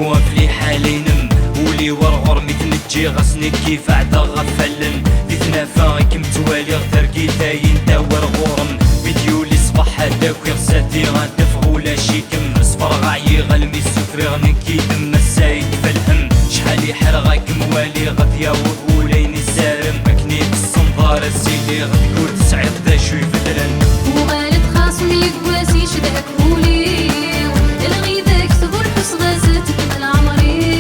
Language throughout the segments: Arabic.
وفلي حالينم ولي ورغر متنجي غسني كيف عدا غفلن دي تنافا كم توالي غتركي تاين داور غورم فيديو لي صباح هداك يغساتي غندفغ ولا شيكم صفر غاعي غلمي السفري غنكي دم السايد فالهم شحال يحرغ كموالي غثيا وولين السارم مكني بالصنظار السيدي غتقول تسعيد دا شوي فترن وغالب خاصم يقواسي شدهك ولي الغيداك تغور حس غازاتك من العمري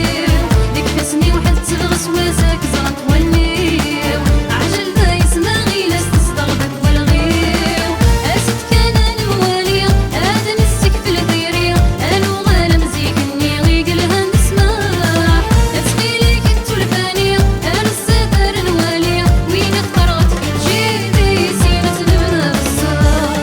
ديك تسني وحد تلغس واساك زرنت وليو عجل دايس ما غيلاس تصدغبك والغيو اسد كان الموالي ادن السك في الديري انو غالم زيكني غيقلها نسمح تسقيليك التلفاني انا السفر نوالي وين اخترت جيدي سينة نبدا بالصار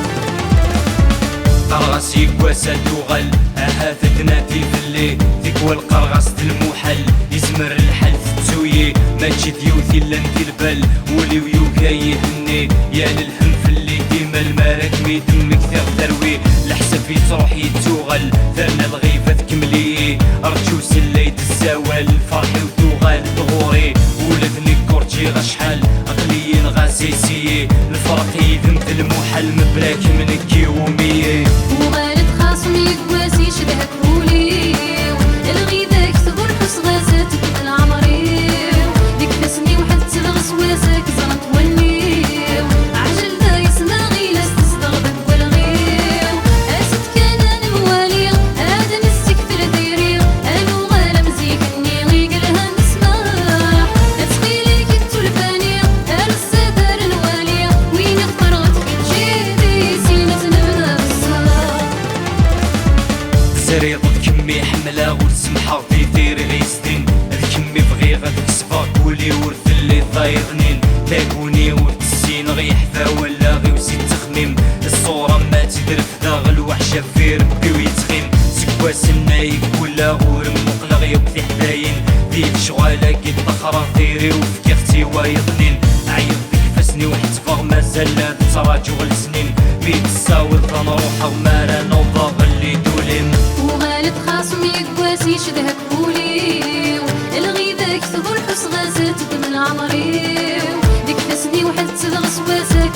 قرغسي كواسات وغل هاثتنا في اللي ذيك والقرغس المحل يزمر الحل تسوي ما تجي ديوثي الا ندي البل ولي ويوكا يهني يا للهم في اللي ديما المارك مي دمك تغتروي الحسب في تروحي توغل ثرنا الغيبة تكملي ارجو سليت السوال فرحي وتوغل ضغوري ولدني كورتي غشحال اقليين غاسيسي الفرق يذمت المحل مبلاك من كيومي وغالب خاصم يقواسي شدهك ولي الغيداك تغور حس غازاتك من العمري ديك تسني وحد تلغس واساك زرنت وليو عجل دايس ما غيلاس تصدغبك والغيو اسد كان الموالي ادم السك في الديري انو غالم زيكني غيقلها نسمح تسقيليك التلفاني انا السفر نوالي وين اخترت جيدي سينة نبدا بالصار زريض كمي حملة والسمحة في ديري غيستين الكمي بغي غتكسفاك ولي ورث اللي ضايقنين تاكوني وتسين غيحفا ولا غي وزيد تخميم الصورة ما تدرف داغ الوحشة في ربي ويتخيم سكواس النايك ولا غورم مقلغ يبثي حداين ديك شغالة كي تخرى ثيري وفكي اختي وايضنين عيض فسني وحتفاغ مازال لا تراجع السنين بيت الساول تنروح ومارا نوضا غلي دولين وغالب خاصم يقواسي شدهك ولي الغيداك تغور حس غازاتك من العمري ديك تسني وحد تلغس واساك